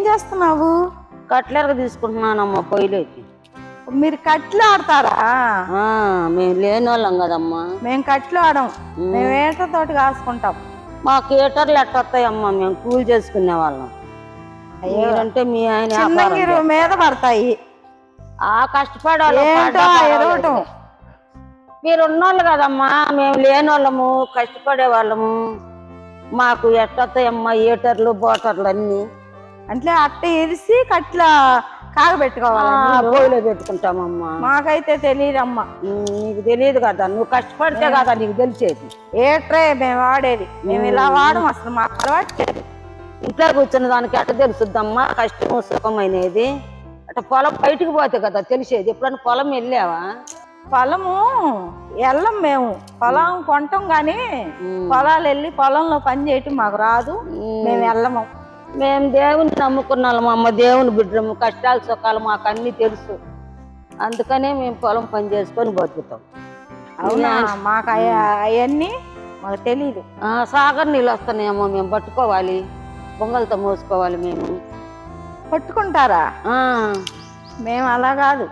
చేస్తున్నావు? కట్లెరగ తీసుకుంటున్నానమ్మా పొయ్యిలోకి. మీరు కట్లు ఆడతారా? మేము లేని వాళ్ళం కదమ్మా. మేము కట్లు ఆడం, మేము ఏటతోటి కాసుకుంటాం. మాకు ఏటర్లు ఎట్టొస్తాయమ్మా, మేము కూలి చేసుకునే వాళ్ళం. అంటే మీ ఆయన మీద పడతాయి. కష్టపడాలి. మీరు ఉన్నోళ్ళు కదమ్మా, మేము లేని వాళ్ళము, కష్టపడే వాళ్ళము. మాకు ఎట్టొస్తాయమ్మా ఏటర్లు బోటర్లు అన్ని. అంటే అట్ట ఇరిసి కట్ల కాగబెట్టుకోవాలి, పొయ్యిలో పెట్టుకుంటామమ్మా. మాకైతే తెలియదమ్మా. నీకు తెలియదు కదా, నువ్వు కష్టపడితే కదా నీకు తెలిసేది. ఏట్రే మేము వాడేది, మేము ఇలా వాడము, అసలు మాకు అలవాటు లేదు. ఇంట్లో కూర్చున్న దానికి ఎట్ట తెలుసుద్దమ్మా కష్టము సుఖమైనది. అట్ట పొలం బయటికి పోతే కదా తెలిసేది. ఎప్పుడన్నా పొలం వెళ్ళావా? పొలము వెళ్ళం, మేము పొలం కొంటాం గాని పొలాలు వెళ్ళి పొలంలో పని చేయటం మాకు రాదు, మేము వెళ్ళము. మేము దేవుని నమ్ముకున్నాము అమ్మ, దేవుని బిడ్డము. కష్టాలు సుఖాలు మాకు అన్ని తెలుసు, అందుకనే మేము పొలం పని చేసుకొని బతుకుతాం. అవునా? మాకు అవన్నీ మాకు తెలీదు. సాగర్ నీళ్ళు వస్తున్నాయమ్మా, మేము పట్టుకోవాలి, బొంగలతో మోసుకోవాలి. మేము పట్టుకుంటారా? మేము అలా కాదు,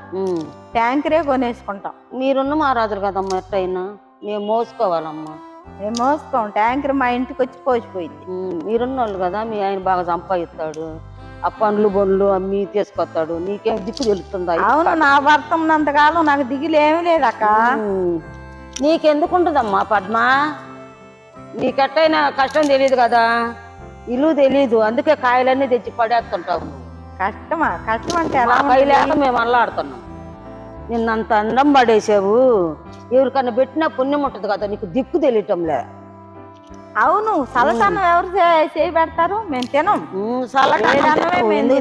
ట్యాంకరే కొనేసుకుంటాం. మీరున్న మహారాజులు కదమ్మా, ఎట్టయినా మేము మోసుకోవాలమ్మా. మేము మోసుకోం, ట్యాంకర్ మా ఇంటికి వచ్చి పోసిపోయింది. మీరున్న వాళ్ళు కదా, మీ ఆయన బాగా సంపాదిస్తాడు, ఆ పండ్లు బొండ్లు అమ్మి తీసుకొస్తాడు. నీకేం దిక్కు తెలుస్తుందా? అవును, నా భర్త ఉన్నంతకాలం నాకు దిగులు ఏమీ లేదక్క. నీకెందుకుంటుందమ్మా పద్మ? నీకెట్టయినా కష్టం తెలియదు కదా, ఇల్లు తెలీదు, అందుకే కాయలన్నీ తెచ్చి పడేస్తుంటావు. కష్టమా? కష్టం అంటే లేక మేము అల్లాడుతున్నాం. నిన్నంత అందం పడేసావు, ఎవరికన్నా పెట్టినా పుణ్యం ఉంటుంది కదా, నీకు దిక్కు తెలియటంలే. అవును, సలసన్నం ఎవరు చేయి పెడతారు? మేము తినం.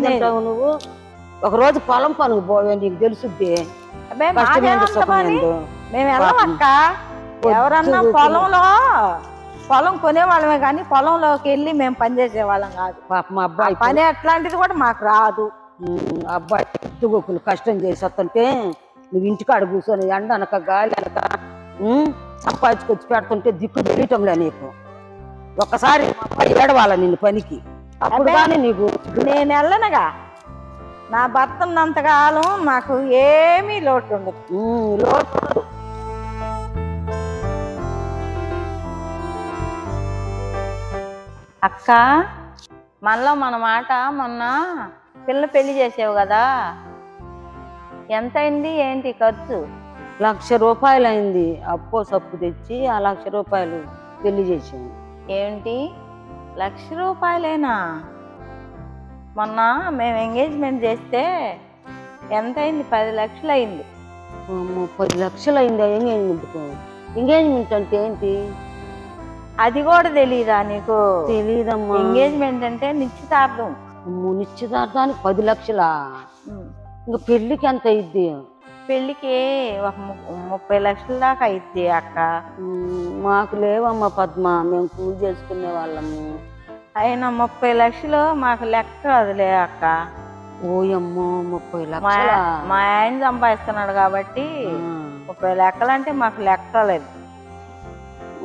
తింటావు నువ్వు. ఒక రోజు పొలం పనుకు పోవే, నీకు తెలుసుద్ది. మేము వెళ్ళమక్క. ఎవరన్నా పొలం కొనేవాళ్ళమే కానీ పొలంలోకి వెళ్ళి మేము పని చేసేవాళ్ళం కాదు. మా అబ్బాయి పని అట్లాంటిది కూడా మాకు రాదు. అబ్బాయి ఎత్తుగొక్కులు కష్టం చేసి వస్తుంటే నువ్వు ఇంటికాడ కూర్చొని ఎండ అనక గాలి అనక సంపాదించుకొచ్చి పెడుతుంటే దిక్కు తెలియటంలే నీకు. ఒక్కసారి ఏడవాల నిన్ను పనికి, అప్పుడు కానీ నీకు. నేను వెళ్ళనుగా, నా భర్త ఉన్నంతకాలం నాకు ఏమీ లోటు ఉండదు. లోటు అక్క, మనలో మన మాట, మొన్న పిల్ల పెళ్లి చేసావు కదా, ఎంత అయింది ఏంటి ఖర్చు? 1,00,000 రూపాయలు అయింది. అప్పో సప్పు తెచ్చి ఆ 1,00,000 రూపాయలు పెళ్లి చేసాము. ఏంటి 1,00,000 రూపాయలేనా? మొన్న మేము ఎంగేజ్మెంట్ చేస్తే ఎంత అయింది? 10 లక్షలు అయింది. 10 లక్షలు అయిందా ఎంగేజ్మెంట్కు? ఎంగేజ్మెంట్ అంటే ఏంటి? అది కూడా తెలీదా నీకు? తెలీదమ్మా. ఎంగేజ్మెంట్ అంటే నిశ్చితార్థం. నిశ్చితార్థానికి 10 లక్షలా? ఇంకా పెళ్లికి ఎంత అయింది? పెళ్లికి ఒక 30 లక్షల దాకా అయింది అక్క. మాకు లేవమ్మా పద్మ, మేము పూజ చేసుకునే వాళ్ళము. అయినా 30 లక్షలు మాకు లెక్క అదిలే అక్క. ఓయమ్మో 30 లక్షలు మా ఆయన సంపాదిస్తున్నాడు కాబట్టి 30 లెక్కలు అంటే మాకు లెక్కలేదు.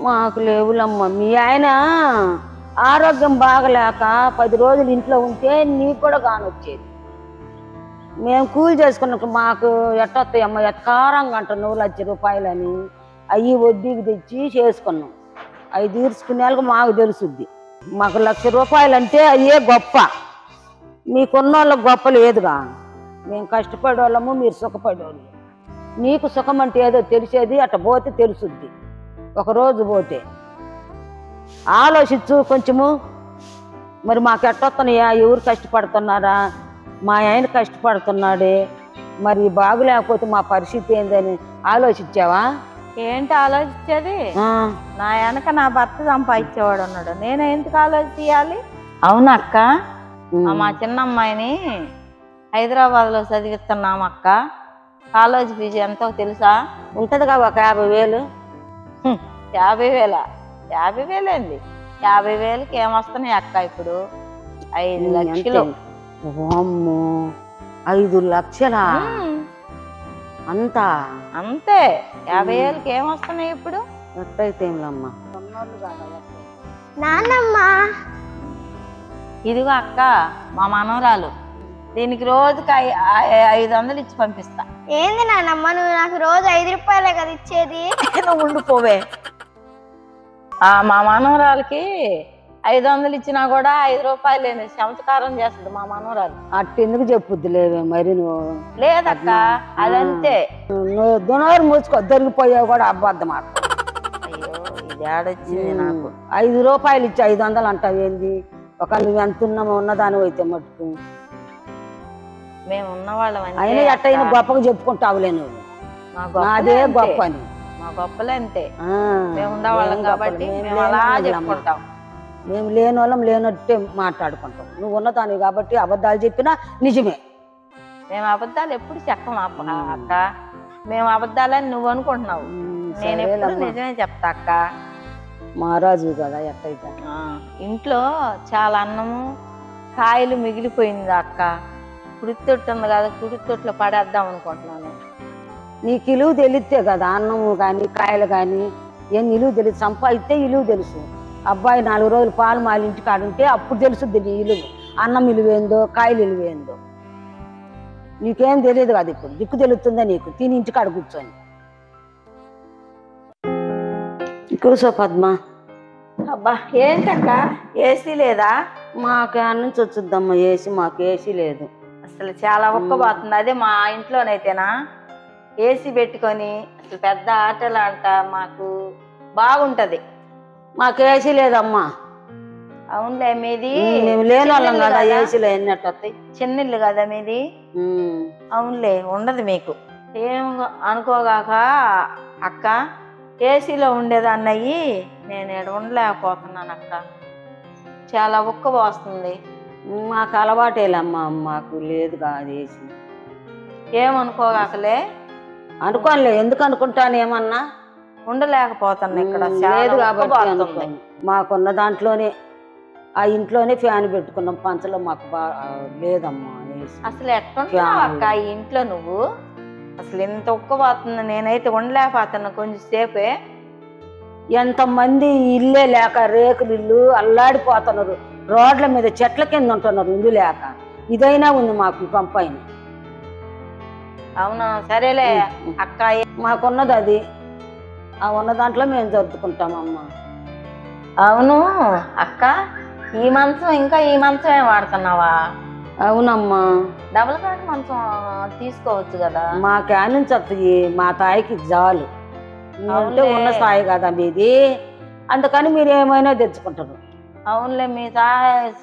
మాకు లేవులమ్మా. మీ ఆయన ఆరోగ్యం బాగలేక 10 రోజులు ఇంట్లో ఉంటే నీకు కూడా కానొచ్చేది. మేము కూలి చేసుకున్నాక మాకు ఎట్టొస్తాయమ్మా, ఎట్కారంగా అంటున్నావు 1,00,000 రూపాయలని. అవి వడ్డీకి తెచ్చి చేసుకున్నాం. అవి తీర్చుకునేళ్ళకి మాకు తెలుసుద్ది. మాకు 1,00,000 రూపాయలు అంటే అదే గొప్ప, మీకున్న వాళ్ళకి గొప్ప లేదుగా. మేము కష్టపడేవాళ్ళము, మీరు సుఖపడేవాళ్ళు. నీకు సుఖం అంటే ఏదో తెలిసేది, అట్ట పోతే తెలుసుద్ది. ఒకరోజు పోతే ఆలోచించు కొంచెము. మరి మాకు ఎట్టొస్తున్నాయా, ఎవరు కష్టపడుతున్నారా? మా ఆయన కష్టపడుతున్నాడే, మరి బాగు లేకపోతే మా పరిస్థితి ఏందని ఆలోచించావా? ఏంటి ఆలోచించేది? నా వెనక నా భర్త సంపాదించేవాడు ఉన్నాడు, నేను ఎందుకు ఆలోచించాలి? అవునక్క, మా చిన్న అమ్మాయిని హైదరాబాద్లో చదివిస్తున్నాం అక్క. కాలేజ్ ఫీజు ఎంతో తెలుసా? ఉంటుందిగా ఒక 50,000. 50,000? 50,000 ఏంది? 50,000కి ఏమొస్తున్నాయి అక్క ఇప్పుడు? 5 లక్షలు. అమ్మో 5 లక్షలా? అంతా అంతే. 50,000కి ఏమొస్తున్నాయి ఇప్పుడు? ఎట్టయితే ఏమిలమ్మా. నాన్నమ్మ ఇదిగో అక్క మా మనవరాలు, దీనికి రోజుకి 500 ఇచ్చి పంపిస్తా. ఏంది నాన్నమ్మ, నువ్వు నాకు రోజు 5 రూపాయలే కదా ఇచ్చేది? నువ్వు ఉండిపోవే. మా మనవరాలకి 500 ఇచ్చినా కూడా 5 రూపాయలు లేని చమత్కారం చేస్తుంది మా మనవరాలు. అట్టెందుకు చెప్పుద్ది లేవే మరి నువ్వు. లేదక్క, అదంతే. నువ్వు దునోరు మూసుకో, దొరికిపోయావు కూడా అబద్ధం ఆడ. అయ్యో ఇది ఆడొచ్చింది నాకు. 5 రూపాయలు ఇచ్చి 500 అంటావు ఏంది? ఒక నువ్వు ఎంత ఉన్నామో ఉన్నదాని అయితే మట్టుకు మేము ఉన్నవాళ్ళం. అయినా ఎట్టయినా గొప్పగా చెప్పుకుంటావులే నువ్వు, అదే గొప్ప అని. మా గొప్పలే అంతే, మేము ఉండేవాళ్ళం కాబట్టి మేము అలా చెప్పుకుంటాం. మేము లేని వాళ్ళం లేనట్టే మాట్లాడుకుంటాం. నువ్వు ఉన్నదాన్ని కాబట్టి అబద్ధాలు చెప్పినా నిజమే. మేము అబద్ధాలు ఎప్పుడు చెప్పం అక్క. మేము అబద్ధాలని నువ్వు అనుకుంటున్నావు, నేను ఎప్పుడు నిజమే చెప్తా అక్క. మహారాజు కదా ఎట్టయితే. ఇంట్లో చాలా అన్నము కాయలు మిగిలిపోయింది అక్క. కుడితొట్టు ఉంది కదా, కుడితొట్లో పడేద్దాం అనుకుంటున్నాను. నీకు ఇలువ తెలిస్తే కదా అన్నము కానీ కాయలు కానీ ఏం ఇలువ తెలియదు. సంపాదిస్తే ఇలువ తెలుసు. అబ్బాయి 4 రోజులు పాలు మాలి ఇంటికి ఆడుంటే అప్పుడు తెలుసుద్ది నీ ఇలువ. అన్నం ఇలువేందో కాయలు ఇలువేందో నీకేం తెలియదు కదా. ఇప్పుడు దిక్కు తెలుస్తుందా నీకు? తిని ఇంటికాడ కూర్చొని కూర్చో పద్మ. అబ్బా ఏంటక్క ఏసీ లేదా? మాకు ఆ నుంచి వచ్చుద్దమ్మా ఏసీ. మాకు ఏసీ లేదు అసలు. చాలా ఒక్కబోతుంది. అదే మా ఇంట్లోనైతేనా ఏసీ పెట్టుకొని అసలు పెద్ద ఆటలు అంట మాకు బాగుంటది. మాకు ఏసీ లేదమ్మా. అవునులే, మీది మేము లేని వాళ్ళం కదా, ఏసీలో ఎన్నట్టు వస్తాయి. చిన్నిల్లు కదా మీది. అవునులే, ఉండదు మీకు. ఏం అనుకోగాక అక్క, ఏసీలో ఉండేదాన్నయ్యి నేను ఇక్కడ ఉండలేకపోతున్నాను అక్క. చాలా ఉక్కబోస్తుంది. మాకు అలవాటేలమ్మా, మాకు లేదు కాదు ఏసీ. ఏమనుకోగాకలే. అనుకోనిలే, ఎందుకు అనుకుంటాను ఏమన్నా. ఉండలేకపోతున్నా ఇక్కడ, లేదు కాబట్టి. మాకున్న దాంట్లోనే ఆ ఇంట్లోనే ఫ్యాన్ పెట్టుకున్నాం. పంచలో మాకు లేదమ్మా ఏసీ. అసలు ఎట్లుంటున్నావు అక్క ఈ ఇంట్లో నువ్వు? అసలు ఎంత ఉక్కబోతుంది, నేనైతే ఉండలేకపోతున్నా కొంచెం సేపే. ఎంతమంది ఇల్లే లేక రేకులు ఇల్లు అల్లాడిపోతున్నారు. రోడ్ల మీద చెట్ల కింద ఉంటున్నారు ఇల్లు లేక. ఇదైనా ఉంది మాకు పంపైన. అవునా, సరేలే అక్క. మాకున్నది అది. ఆ ఉన్న దాంట్లో మేము జరుపుకుంటామమ్మా. అవును అక్క, ఈ మంచం ఇంకా ఈ మంచమే వాడుతున్నావా? అవునమ్మా. డబుల్ కాట్ మంచం తీసుకోవచ్చు కదా. మా క్యాన్స్ వస్తాయి, మా తాయికి జాలు. అంటే ఉన్న స్థాయి కదా మీది, అందుకని మీరు ఏమైనా తెచ్చుకుంటారు. అవునులే, మీ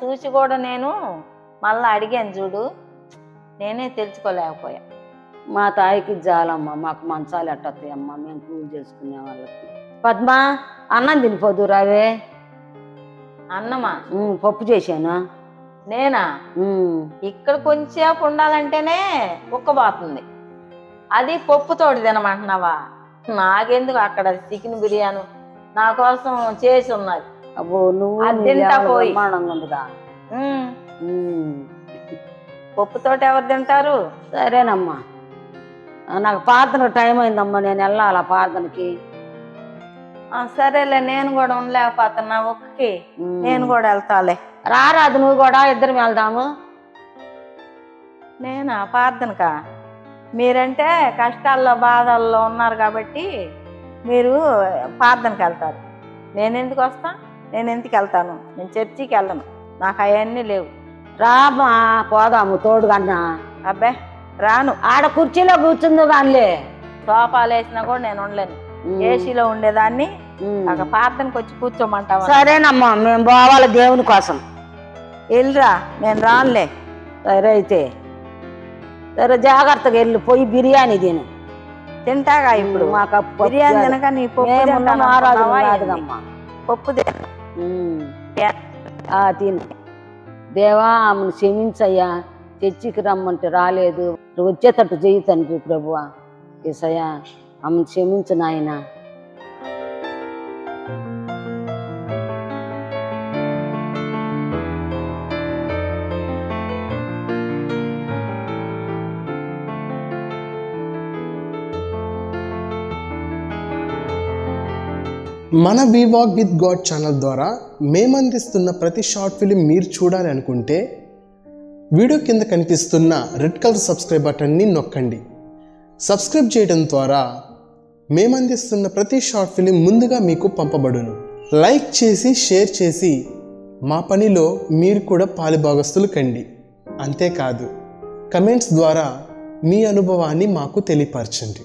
చూసి కూడా నేను మళ్ళీ అడిగాను చూడు, నేనే తెలుసుకోలేకపోయా. మా తాయికి జాలమ్మా. మాకు మంచాలు ఎట్టొస్తాయి అమ్మా, మేము కూల్ చేసుకునే వాళ్ళకి. పద్మ అన్నం తినిపోదు రావే. అన్నమా? పప్పు చేశాను. నేనా? ఇక్కడ కొంచెంసేపు ఉండాలంటేనే ఉక్కబోతుంది. అది పప్పుతోటి తినమంటున్నావా? నాకెందుకు, అక్కడ చికెన్ బిర్యానీ నా కోసం చేసి ఉన్నది. అబ్బో నువ్వు ఉందిగా. పప్పుతోటి ఎవరు తింటారు? సరేనమ్మా, నాకు ప్రార్థన టైం అయిందమ్మా, నేను వెళ్ళాలా ప్రార్థనకి. సరేలే, నేను కూడా ఉండలేకపోతున్నా ఒక్కకి. నేను కూడా వెళ్తాలే. రారాదు నువ్వు కూడా, ఇద్దరం వెళ్దాము. నేనా ప్రార్థనకా? మీరంటే కష్టాల్లో బాధల్లో ఉన్నారు కాబట్టి మీరు ప్రార్థనకి వెళ్తారు. నేను ఎందుకు వస్తా? నేను ఎందుకు వెళ్తాను? నేను చర్చికి వెళ్ళను, నాకు అవన్నీ లేవు. రామా పోదాము తోడుగన్నా. అబ్బే రాను. ఆడ కుర్చీలో కూర్చుంది కానిలే. సోఫాలు వేసినా కూడా నేను ఉండలేను. ఏసీలో ఉండేదాన్ని, అక్కడ ప్రార్థనకి వచ్చి కూర్చోమంటావా? సరేనమ్మా, మేము పోవాలి దేవుని కోసం. వెళ్ళిరా, నేను రానులే. సరే అయితే, సరే జాగ్రత్తగా వెళ్ళి పోయి బిర్యానీ తిను. తింటాగా ఇప్పుడు. మాకు బిర్యానీ తినక నీ పప్పు తిను. దేవా ఆమెను క్షమించయ్యా, చర్చికి రమ్మంటే రాలేదు, వచ్చేటట్టు చెయ్యి తండ్రి ప్రభువా. యేసయ్యా ఆమెను క్షమించు నాయనా. మన we walk with God channel ద్వారా మేమందిస్తున్న ప్రతి షార్ట్ ఫిలిం మీరు చూడాలి అనుకుంటే వీడియో కింద కనిపిస్తున్న రెడ్ కలర్ సబ్స్క్రైబ్ బటన్ని నొక్కండి. సబ్స్క్రైబ్ చేయడం ద్వారా మేమందిస్తున్న ప్రతి షార్ట్ ఫిలిం ముందుగా మీకు పంపబడును. లైక్ చేసి షేర్ చేసి మా పనిలో మీరు కూడా పాలుభాగస్తులు కండి. అంతేకాదు కమెంట్స్ ద్వారా మీ అనుభవాన్ని మాకు తెలియపరచండి.